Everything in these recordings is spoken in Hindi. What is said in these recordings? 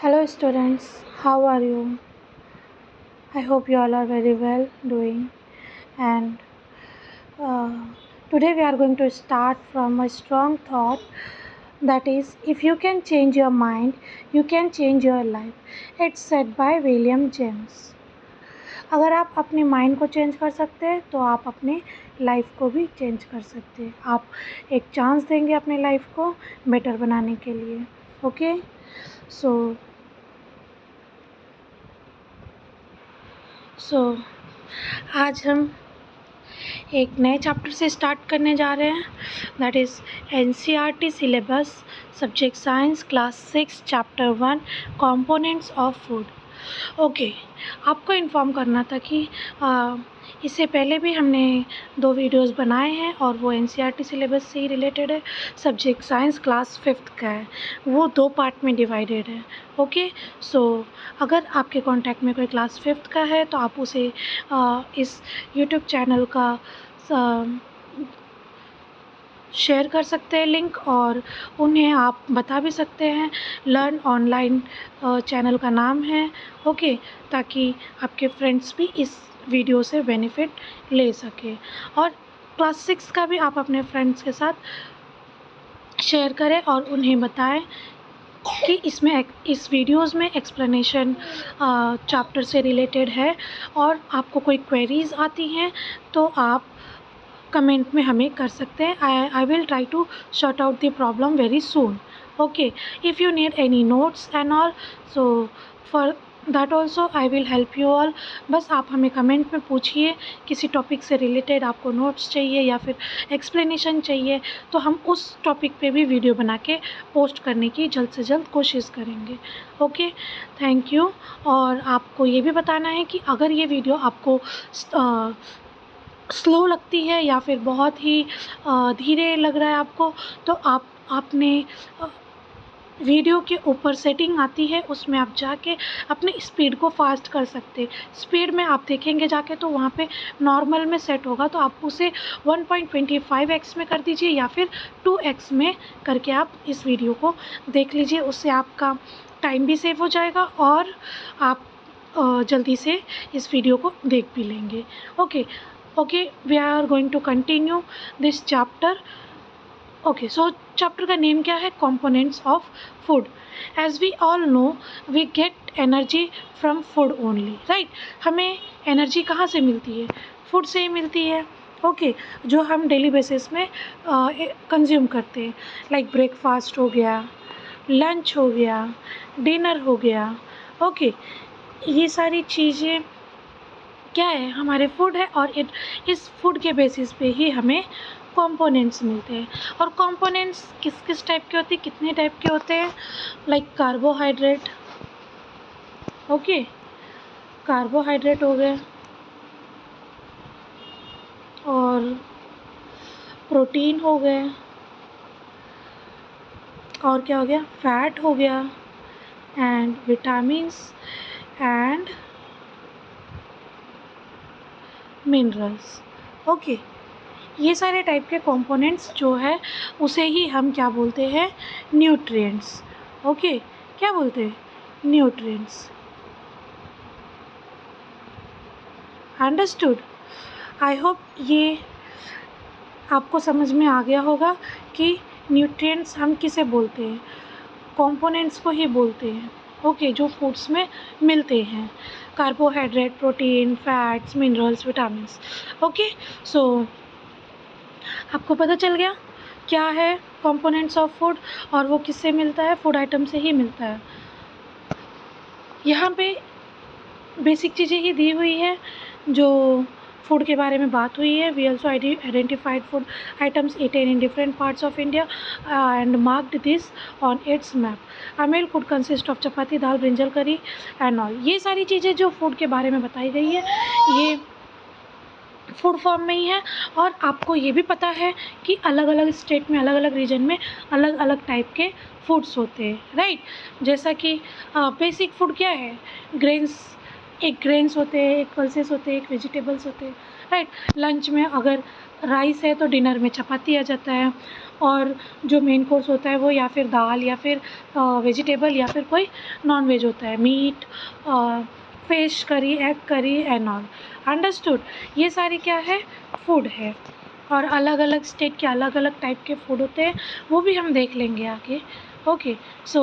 Hello students, how are you? I hope you all are very well doing and uh, today we are going to start from a strong thought that is if you can change your mind, you can change your life. It's said by William James. अगर आप अपने माइंड को चेंज कर सकते हैं तो आप अपने लाइफ को भी चेंज कर सकते हैं. आप एक चांस देंगे अपने लाइफ को बेटर बनाने के लिए. ओके सो आज हम एक नए चैप्टर से स्टार्ट करने जा रहे हैं. That is NCERT syllabus subject science class 6 chapter 1 components of food. Okay, आपको इन्फॉर्म करना था कि इससे पहले भी हमने 2 वीडियोस बनाए हैं और वो NCERT सिलेबस से ही रिलेटेड है. सब्जेक्ट साइंस क्लास 5th का है, वो 2 पार्ट में डिवाइडेड है. ओके अगर आपके कांटेक्ट में कोई क्लास 5th का है तो आप उसे इस यूट्यूब चैनल का शेयर कर सकते हैं लिंक, और उन्हें आप बता भी सकते हैं. लर्न ऑनलाइन चैनल का नाम है. ओके ताकि आपके फ्रेंड्स भी इस वीडियो से बेनिफिट ले सके. और क्लास 6 का भी आप अपने फ्रेंड्स के साथ शेयर करें और उन्हें बताएं कि इसमें इस वीडियोस में एक्सप्लेनेशन चैप्टर से रिलेटेड है. और आपको कोई क्वेरीज़ आती हैं तो आप कमेंट में हमें कर सकते हैं. I will try to sort out the problem very soon. Okay if you need any notes and all so for that also I will help you all. बस आप हमें कमेंट में पूछिए किसी टॉपिक से रिलेटेड आपको नोट्स चाहिए या फिर एक्सप्लेनेशन चाहिए, तो हम उस टॉपिक पे भी वीडियो बना के पोस्ट करने की जल्द से जल्द कोशिश करेंगे. Okay thank you. और आपको ये भी बताना है कि अगर ये वीडियो आपको स्लो लगती है या फिर बहुत ही धीरे लग रहा है आपको, तो आपने वीडियो के ऊपर सेटिंग आती है, उसमें आप जाके अपने स्पीड को फास्ट कर सकते हैं. स्पीड में आप देखेंगे जाके तो वहाँ पे नॉर्मल में सेट होगा, तो आप उसे 1.25x में कर दीजिए या फिर 2x में करके आप इस वीडियो को देख लीजिए. उससे आपका टाइम भी सेव हो जाएगा और आप जल्दी से इस वीडियो को देख भी लेंगे. Okay we are going to continue this chapter. Okay so chapter का नेम क्या है? Components of food. As we all know we get energy from food only, right. हमें एनर्जी कहाँ से मिलती है? फूड से ही मिलती है. ओके जो हम डेली बेसिस में कंज्यूम करते हैं, लाइक ब्रेकफास्ट हो गया, लंच हो गया, डिनर हो गया. ओके ये सारी चीज़ें क्या है? हमारे फूड है. और इस फूड के बेसिस पे ही हमें कंपोनेंट्स मिलते हैं. और कंपोनेंट्स किस किस टाइप के होते हैं, कितने टाइप के होते हैं? Like carbohydrate. ओके कार्बोहाइड्रेट हो गए, और प्रोटीन हो गए, और क्या हो गया? फैट हो गया, and vitamins and minerals. Okay ये सारे टाइप के कंपोनेंट्स जो है उसे ही हम क्या बोलते हैं? न्यूट्रिएंट्स. ओके क्या बोलते हैं? न्यूट्रिएंट्स. अंडरस्टूड. आई होप ये आपको समझ में आ गया होगा कि न्यूट्रिएंट्स हम किसे बोलते हैं? कंपोनेंट्स को ही बोलते हैं. ओके जो फूड्स में मिलते हैं, carbohydrate, protein, fats, minerals, vitamins. Okay so आपको पता चल गया क्या है कंपोनेंट्स ऑफ फूड और वो किससे मिलता है? फूड आइटम से ही मिलता है. यहाँ पे बेसिक चीज़ें ही दी हुई है जो फूड के बारे में बात हुई है. We also identified food items eaten in different parts of India and marked this on its map. A meal could consist of chapati, dal, brinjal, curry and all. ये सारी चीज़ें जो फूड के बारे में बताई गई है ये फूड फॉर्म में ही है. और आपको ये भी पता है कि अलग अलग स्टेट में, अलग अलग रीजन में अलग अलग टाइप के फूड्स होते हैं, राइट. जैसा कि बेसिक फूड क्या है? ग्रेन्स. एक ग्रेन्स होते हैं, एक पल्सेस होते हैं, एक वेजिटेबल्स होते हैं, राइट। लंच में अगर राइस है तो डिनर में चपाती आ जाता है, और जो मेन कोर्स होता है वो या फिर दाल या फिर वेजिटेबल या फिर कोई नॉन वेज होता है, meat, fish curry, egg curry and all. Understood. ये सारी क्या है, फूड है, और अलग अलग स्टेट के अलग अलग टाइप के फूड होते हैं, वो भी हम देख लेंगे आगे। ओके, सो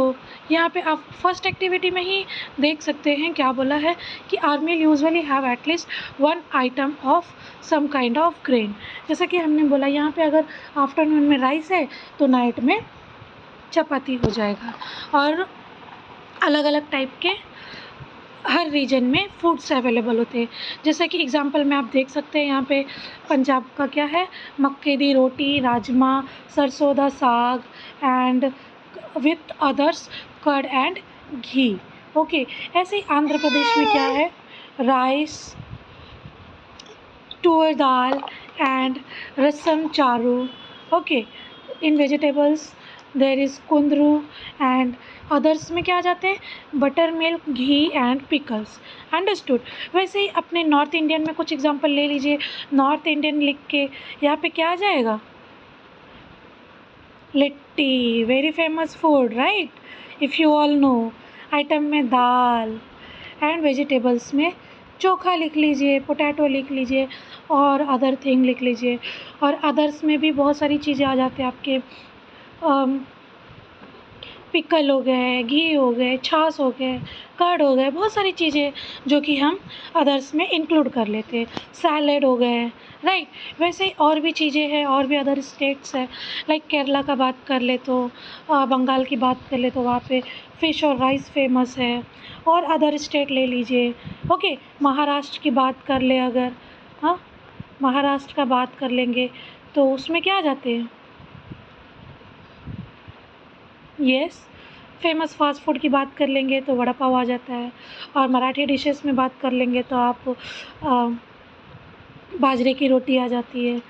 यहाँ पे आप फर्स्ट एक्टिविटी में ही देख सकते हैं क्या बोला है कि our meal usually have at least one item of some kind of grain. जैसा कि हमने बोला यहाँ पे अगर आफ्टरनून में राइस है तो नाइट में चपाती हो जाएगा, और अलग अलग टाइप के हर रीजन में फूड्स अवेलेबल होते हैं। जैसे कि एग्जांपल में आप देख सकते हैं यहाँ पे पंजाब का क्या है, मक्के दी रोटी, rajma, sarson da saag and with others curd and ghee. Okay, ऐसे ही आंध्र प्रदेश में क्या है, rice, tuar dal and rasam charu. Okay, in vegetables there is kundru and others में क्या आ जाते हैं, butter milk, ghee and pickles. Understood. वैसे ही अपने नॉर्थ इंडियन में कुछ एग्जांपल ले लीजिए। नॉर्थ इंडियन लिख के यहाँ पे क्या आ जाएगा, litti, very famous food, right, if you all know. Item में दाल एंड वेजिटेबल्स में चोखा लिख लीजिए, पोटैटो लिख लीजिए और अदर थिंग लिख लीजिए। और अदर्स में भी बहुत सारी चीज़ें आ जाती हैं आपके, पिकल हो गए, घी हो गए, छाछ हो गए, कर्ड हो गए, बहुत सारी चीज़ें जो कि हम अदर्स में इंक्लूड कर लेते हैं। सैलेड हो गए, राइट। वैसे ही और भी चीज़ें हैं, और भी अदर स्टेट्स है, लाइक केरला का बात कर ले तो, बंगाल की बात कर ले तो वहाँ पे फ़िश और राइस फेमस है, और अदर स्टेट ले लीजिए। ओके, महाराष्ट्र की बात कर ले अगर, हाँ, महाराष्ट्र का बात कर लेंगे तो उसमें क्या आ जाते हैं, यस, फेमस फास्ट फूड की बात कर लेंगे तो वड़ा पाव आ जाता है, और मराठी डिशेस में बात कर लेंगे तो आप बाजरे की रोटी आ जाती है,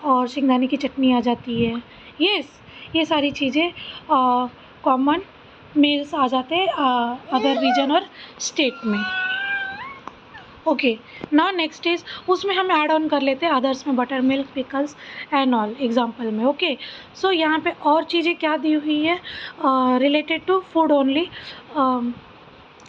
और शेंगदाने की चटनी आ जाती है। यस, ये सारी चीज़ें कॉमन मील्स आ जाते हैं अदर रीजन और स्टेट में। ओके, नाउ नेक्स्ट इज़, उसमें हम ऐड ऑन कर लेते हैं अदर्स में buttermilk, pickles and all example में। ओके, सो यहाँ पे और चीज़ें क्या दी हुई है related to food only.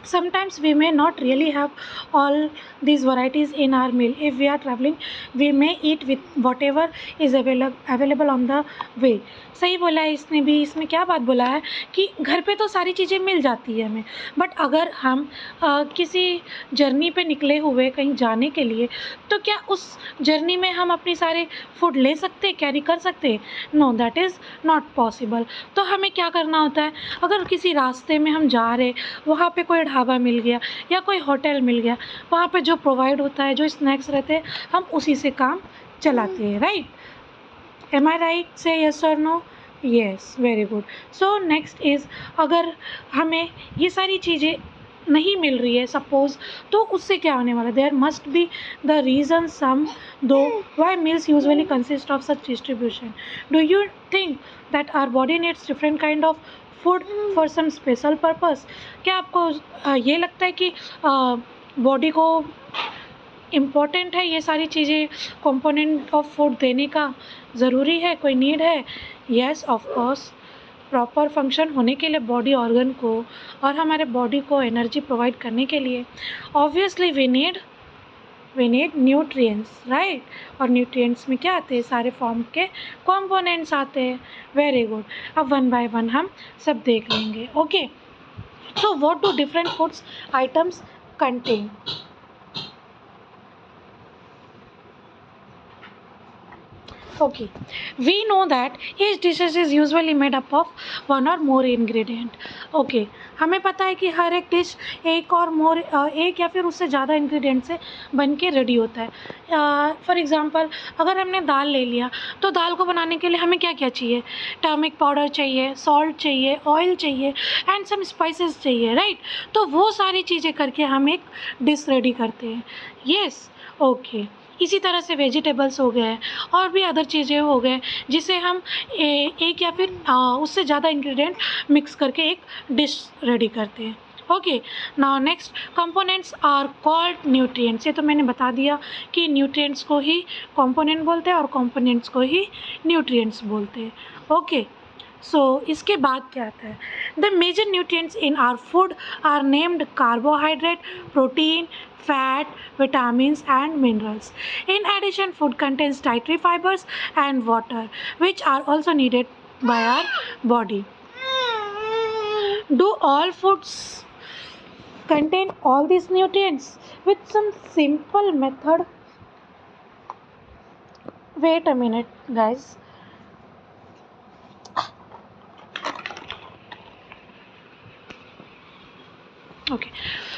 sometimes we may not really have all these varieties in our meal. If we are traveling, we may eat with whatever is available on the way. सही बोला है इसने भी। इसमें क्या बात बोला है कि घर पे तो सारी चीज़ें मिल जाती है हमें, बट अगर हम किसी जर्नी पे निकले हुए कहीं जाने के लिए, तो क्या उस जर्नी में हम अपनी सारे फूड ले सकते, कैरी कर सकते? No, that is not possible. तो हमें क्या करना होता है, अगर किसी रास्ते में हम जा रहे, वहाँ पे कोई ढाबा मिल गया या कोई होटल मिल गया, वहाँ पे जो प्रोवाइड होता है, जो स्नैक्स रहते हैं, हम उसी से काम चलाते हैं, right. Am I right? Say yes और no? Yes, very good. So next is, अगर हमें ये सारी चीज़ें नहीं मिल रही है सपोज़, तो उससे क्या होने वाला, there must be the reason some though why meals usually consist of such distribution. Do you think that our body needs different kind of food for some special purpose? क्या आपको ये लगता है कि बॉडी को इम्पॉर्टेंट है ये सारी चीज़ें, कंपोनेंट ऑफ फूड देने का ज़रूरी है, कोई नीड है? Yes, of course. Proper function होने के लिए बॉडी ऑर्गन को और हमारे बॉडी को एनर्जी प्रोवाइड करने के लिए obviously we need nutrients, right. और न्यूट्रिएंट्स में क्या आते हैं, सारे फॉर्म के कंपोनेंट्स आते हैं। Very good. अब वन बाय वन हम सब देख लेंगे। Okay, so what do different foods items contain? Okay, we know that each dishes is usually made up of one or more ingredient. Okay, हमें पता है कि हर एक डिश एक या फिर उससे ज़्यादा इंग्रेडिएंट से बन के रेडी होता है। फॉर एग्ज़ाम्पल, अगर हमने दाल ले लिया तो दाल को बनाने के लिए हमें क्या क्या चाहिए, टर्मरिक पाउडर चाहिए, सॉल्ट चाहिए, ऑयल चाहिए एंड सम स्पाइसेस चाहिए, राइट। तो वो सारी चीज़ें करके हम एक डिश रेडी करते हैं। Yes, okay. इसी तरह से वेजिटेबल्स हो गए और भी अदर चीज़ें हो गए जिसे हम एक या फिर उससे ज़्यादा इंग्रेडिएंट मिक्स करके एक डिश रेडी करते हैं। Okay, now next components are called nutrients. ये तो मैंने बता दिया कि न्यूट्रिएंट्स को ही कंपोनेंट बोलते हैं और कंपोनेंट्स को ही न्यूट्रिएंट्स बोलते हैं। ओके, सो इसके बाद क्या आता है, the major nutrients in our food are named carbohydrate, protein, fat, vitamins and minerals. In addition, food contains dietary fibers and water, which are also needed by our body. Do all foods contain all these nutrients? With some simple method. Wait a minute, guys. Okay,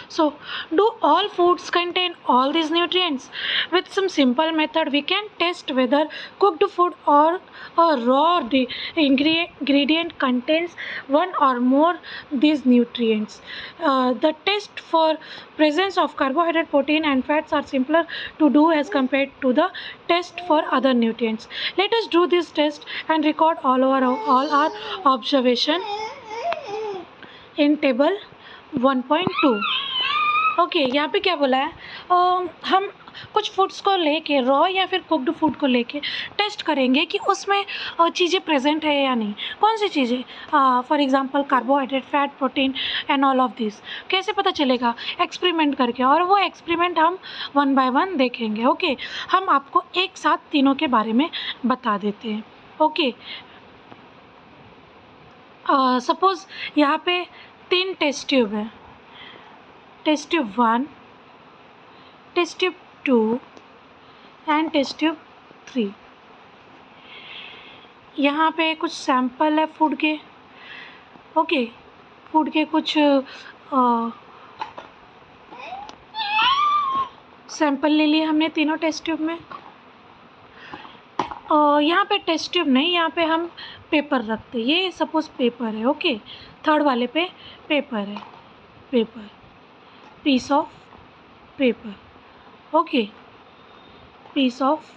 so do all foods contain all these nutrients? With some simple method we can test whether cooked food or a raw ingredient contains one or more these nutrients. The test for presence of carbohydrate, protein and fats are simpler to do as compared to the test for other nutrients. Let us do this test and record all our observation in table 1.2. Okay, यहाँ पे क्या बोला है, हम कुछ फूड्स को लेके, रॉ या फिर कुकड फूड को लेके टेस्ट करेंगे कि उसमें चीज़ें प्रेजेंट है या नहीं। कौन सी चीज़ें? For example carbohydrate, fat, protein and all of this. कैसे पता चलेगा? एक्सपेरिमेंट करके, और वो एक्सपेरिमेंट हम 1 by 1 देखेंगे। ओके, हम आपको एक साथ तीनों के बारे में बता देते हैं। ओके, सपोज़ यहाँ पे 3 टेस्ट ट्यूब है, test tube 1, test tube 2 and test tube 3। यहाँ पे कुछ सैंपल है फूड के। ओके, फूड के कुछ सैंपल ले लिए हमने तीनों टेस्ट ट्यूब में। यहाँ पे टेस्ट ट्यूब नहीं, यहाँ पे हम पेपर रखते। ये सपोज़ पेपर है। ओके, थर्ड वाले पे पेपर है, paper, piece of paper. Okay, piece of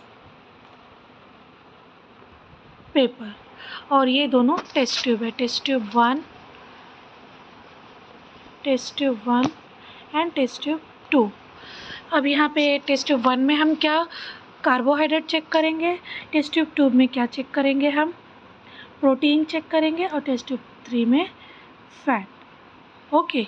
paper. और ये दोनों टेस्ट ट्यूब है, test tube 1, test tube 1 and test tube 2। अब यहाँ पे टेस्ट ट्यूब 1 में हम क्या कार्बोहाइड्रेट चेक करेंगे, टेस्ट ट्यूब 2 में क्या चेक करेंगे, हम प्रोटीन चेक करेंगे, और टेस्ट ट्यूब 3 में फैट। ओके,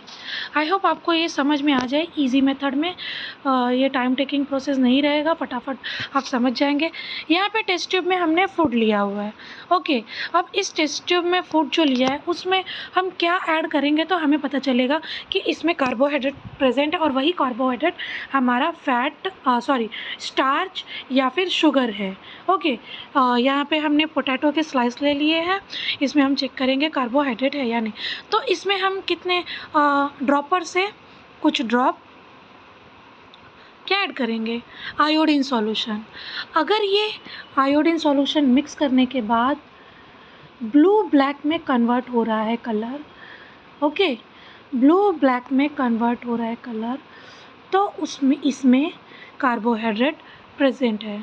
आई होप आपको ये समझ में आ जाए इजी मेथड में। ये टाइम टेकिंग प्रोसेस नहीं रहेगा, फटाफट आप समझ जाएंगे। यहाँ पे टेस्ट ट्यूब में हमने फूड लिया हुआ है। ओके, अब इस टेस्ट ट्यूब में फूड जो लिया है उसमें हम क्या ऐड करेंगे तो हमें पता चलेगा कि इसमें कार्बोहाइड्रेट प्रेजेंट है, और वही कार्बोहाइड्रेट हमारा फैट स्टार्च या फिर शुगर है। ओके, यहाँ पे हमने पोटैटो के स्लाइस ले लिए हैं, इसमें हम चेक करेंगे कार्बोहाइड्रेट है या नहीं। तो इसमें हम कितने ड्रॉपर से कुछ ड्रॉप क्या ऐड करेंगे, आयोडीन सॉल्यूशन। अगर ये आयोडीन सॉल्यूशन मिक्स करने के बाद ब्लू ब्लैक में कन्वर्ट हो रहा है कलर, ओके, ब्लू ब्लैक में कन्वर्ट हो रहा है कलर, तो इसमें कार्बोहाइड्रेट प्रेजेंट है।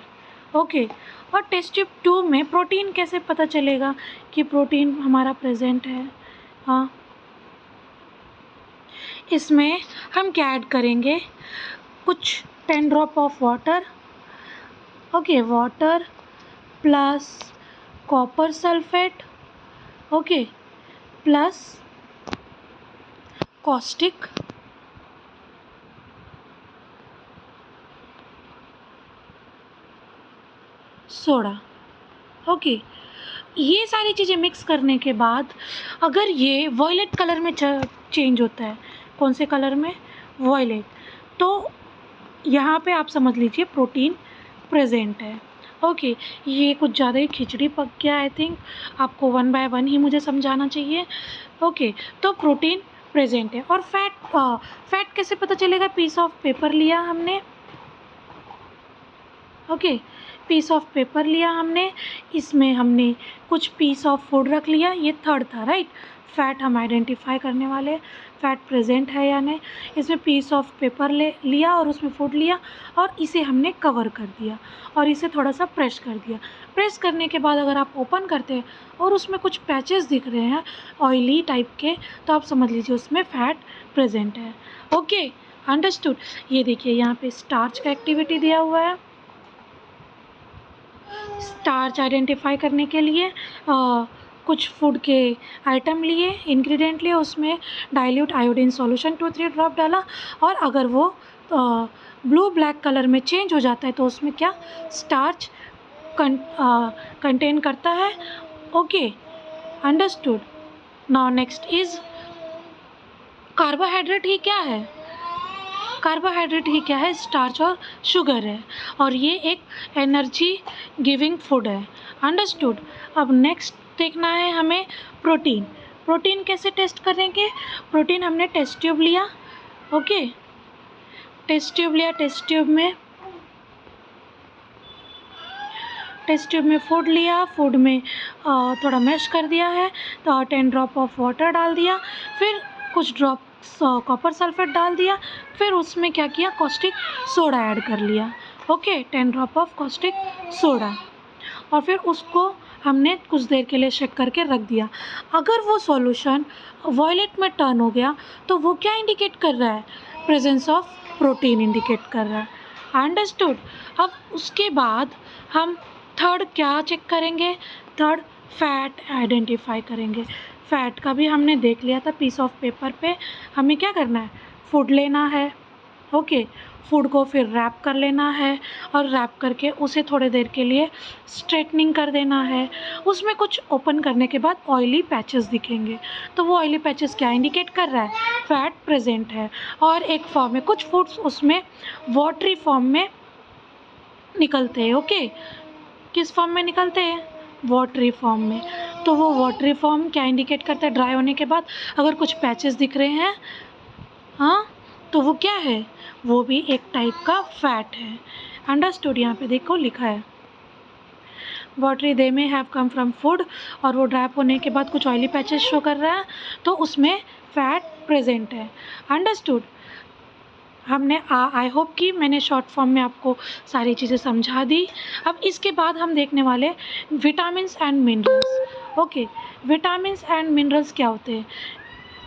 ओके, और टेस्ट ट्यूब 2 में प्रोटीन कैसे पता चलेगा कि प्रोटीन हमारा प्रेजेंट है? हाँ, इसमें हम क्या ऐड करेंगे, कुछ 10 drop of water. Okay, water plus copper sulphate, okay, plus caustic soda. Okay, ये सारी चीज़ें मिक्स करने के बाद अगर ये वॉयलेट कलर में चेंज होता है, कौन से कलर में, वॉयलेट, तो यहाँ पे आप समझ लीजिए प्रोटीन प्रेजेंट है। ओके, ये कुछ ज़्यादा ही खिचड़ी पक गया, आई थिंक आपको 1 by 1 ही मुझे समझाना चाहिए। ओके, तो प्रोटीन प्रेजेंट है। और फैट कैसे पता चलेगा, पीस ऑफ पेपर लिया हमने। ओके, पीस ऑफ पेपर लिया हमने, इसमें हमने कुछ पीस ऑफ फूड रख लिया, ये थर्ड था, राइट। फ़ैट हम आइडेंटिफाई करने वाले हैं, फ़ैट प्रेजेंट है या नहीं। इसमें पीस ऑफ पेपर लिया और उसमें फूड लिया और इसे हमने कवर कर दिया और इसे थोड़ा सा प्रेस कर दिया। प्रेस करने के बाद अगर आप ओपन करते हैं और उसमें कुछ पैचेस दिख रहे हैं ऑयली टाइप के, तो आप समझ लीजिए उसमें फ़ैट प्रेजेंट है। Okay, understood. ये देखिए यहाँ पे स्टार्च का एक्टिविटी दिया हुआ है। स्टार्च आइडेंटिफाई करने के लिए कुछ फूड के आइटम लिए, इंग्रेडिएंट लिए, उसमें डाइल्यूट आयोडीन सॉल्यूशन 2-3 ड्रॉप डाला और अगर वो ब्लू ब्लैक कलर में चेंज हो जाता है तो उसमें क्या स्टार्च कंटेन करता है। Okay, understood. Now next is carbohydrate ही क्या है? कार्बोहाइड्रेट ही क्या है? स्टार्च और शुगर है और ये एक एनर्जी गिविंग फूड है। अंडरस्टूड। अब नेक्स्ट देखना है हमें प्रोटीन। प्रोटीन कैसे टेस्ट करेंगे? प्रोटीन हमने टेस्ट ट्यूब लिया। ओके, टेस्ट ट्यूब लिया। टेस्ट ट्यूब में फूड लिया। फूड में थोड़ा मैश कर दिया है तो 10 ड्रॉप ऑफ वाटर डाल दिया, फिर कुछ ड्रॉप कॉपर सल्फेट डाल दिया, फिर उसमें क्या किया, कॉस्टिक सोडा ऐड कर लिया। Okay, 10 drop of caustic soda और फिर उसको हमने कुछ देर के लिए शेक करके रख दिया। अगर वो सॉल्यूशन वॉयलेट में टर्न हो गया तो वो क्या इंडिकेट कर रहा है? प्रेजेंस ऑफ प्रोटीन इंडिकेट कर रहा है। अंडरस्टूड। अब उसके बाद हम थर्ड क्या चेक करेंगे? थर्ड फैट आइडेंटिफाई करेंगे। फ़ैट का भी हमने देख लिया था पीस ऑफ पेपर पे। हमें क्या करना है? फूड लेना है। ओके, फूड को फिर रैप कर लेना है और रैप करके उसे थोड़ी देर के लिए स्ट्रेटनिंग कर देना है। उसमें कुछ ओपन करने के बाद ऑयली पैचेस दिखेंगे, तो वो ऑयली पैचेस क्या इंडिकेट कर रहा है? फ़ैट प्रेजेंट है। और एक फॉर्म में कुछ फूड्स उसमें वाटरी फॉर्म में निकलते हैं। ओके, किस फॉर्म में निकलते हैं? वाटरी फॉर्म में। तो वो वाटरी फॉर्म क्या इंडिकेट करता है? ड्राई होने के बाद अगर कुछ पैचेस दिख रहे हैं, हाँ, तो वो क्या है? वो भी एक टाइप का फैट है। अंडरस्टूड। यहाँ पे देखो लिखा है वाटरी दे में हैव कम फ्रॉम फूड और वो ड्राई होने के बाद कुछ ऑयली पैचेस शो कर रहा है, तो उसमें फैट प्रेजेंट है। अंडरस्टूड। हमने आई होप कि मैंने शॉर्ट फॉर्म में आपको सारी चीज़ें समझा दी। अब इसके बाद हम देखने वाले vitamins and minerals. Okay, vitamins and minerals क्या होते हैं?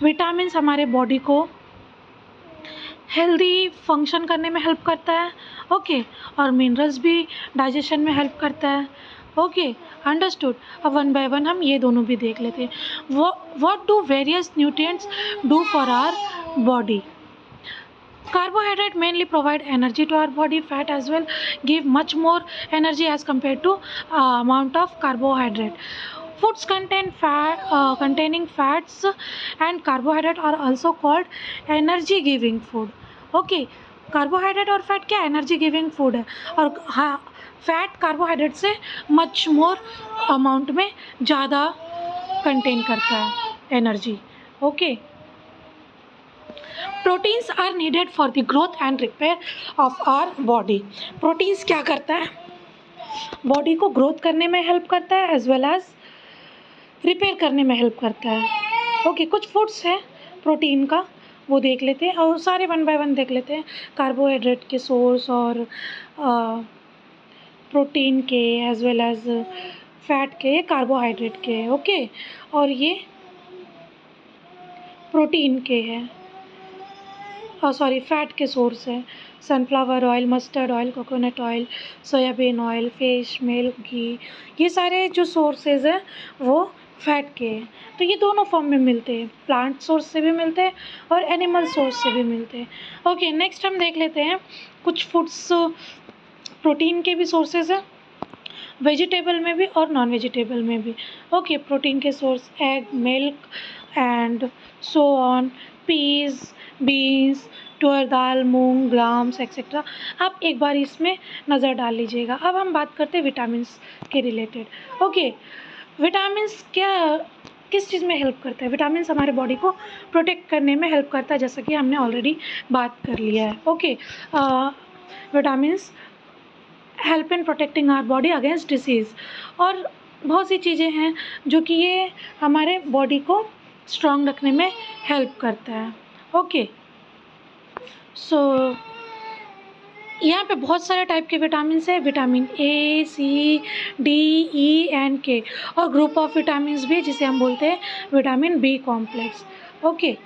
विटामिन्स हमारे बॉडी को हेल्दी फंक्शन करने में हेल्प करता है। ओके, और मिनरल्स भी डाइजेशन में हेल्प करता है। Okay, understood. अब वन बाय वन हम ये दोनों भी देख लेते हैं। What do various nutrients do for our body? Carbohydrate mainly provide energy to our body. Fat as well give much more energy as compared to amount of carbohydrate. Foods containing fats and carbohydrate are also called energy giving food. Okay, carbohydrate और फैट क्या एनर्जी गिविंग फूड है और हाँ, फैट कार्बोहाइड्रेट से मच मोर अमाउंट में ज़्यादा कंटेन करता है energy. Okay, proteins are needed for the growth and repair of our body. Proteins क्या करता है? बॉडी को ग्रोथ करने में हेल्प करता है एज वेल एज रिपेयर करने में हेल्प करता है। ओके, कुछ फूड्स हैं प्रोटीन का, वो देख लेते हैं और सारे वन बाय वन देख लेते हैं। कार्बोहाइड्रेट के सोर्स और प्रोटीन के एज वेल एज फैट के, कार्बोहाइड्रेट के। ओके, और ये प्रोटीन के हैं, सॉरी फैट के सोर्स है। Sunflower oil, mustard oil, coconut oil, soybean oil, fish, milk, ghee, ये सारे जो सोर्सेज हैं वो फैट के हैं। तो ये दोनों फॉर्म में मिलते हैं, प्लांट सोर्स से भी मिलते हैं और एनिमल सोर्स से भी मिलते हैं। ओके, नेक्स्ट हम देख लेते हैं कुछ फूड्स प्रोटीन के भी सोर्सेज हैं, वेजिटेबल में भी और नॉन वेजिटेबल में भी। ओके, प्रोटीन के source egg, milk and so on, peas, beans, तुअर दाल, मूंग, ग्राम्स एक्सेट्रा। आप एक बार इसमें नज़र डाल लीजिएगा। अब हम बात करते हैं विटामिन्स के रिलेटेड। ओके, विटामिन्स क्या किस चीज़ में हेल्प करता है? विटामिन्स हमारे बॉडी को प्रोटेक्ट करने में हेल्प करता है, जैसा कि हमने ऑलरेडी बात कर लिया है। Okay, vitamins help in protecting our body against disease. और बहुत सी चीज़ें हैं जो कि ये हमारे बॉडी को स्ट्रॉन्ग रखने में हेल्प करता है। ओके, सो यहाँ पे बहुत सारे टाइप के विटामिन है, vitamin A, C, D, E and K, और ग्रुप ऑफ विटामिन भी जिसे हम बोलते हैं विटामिन बी कॉम्प्लेक्स। ओके,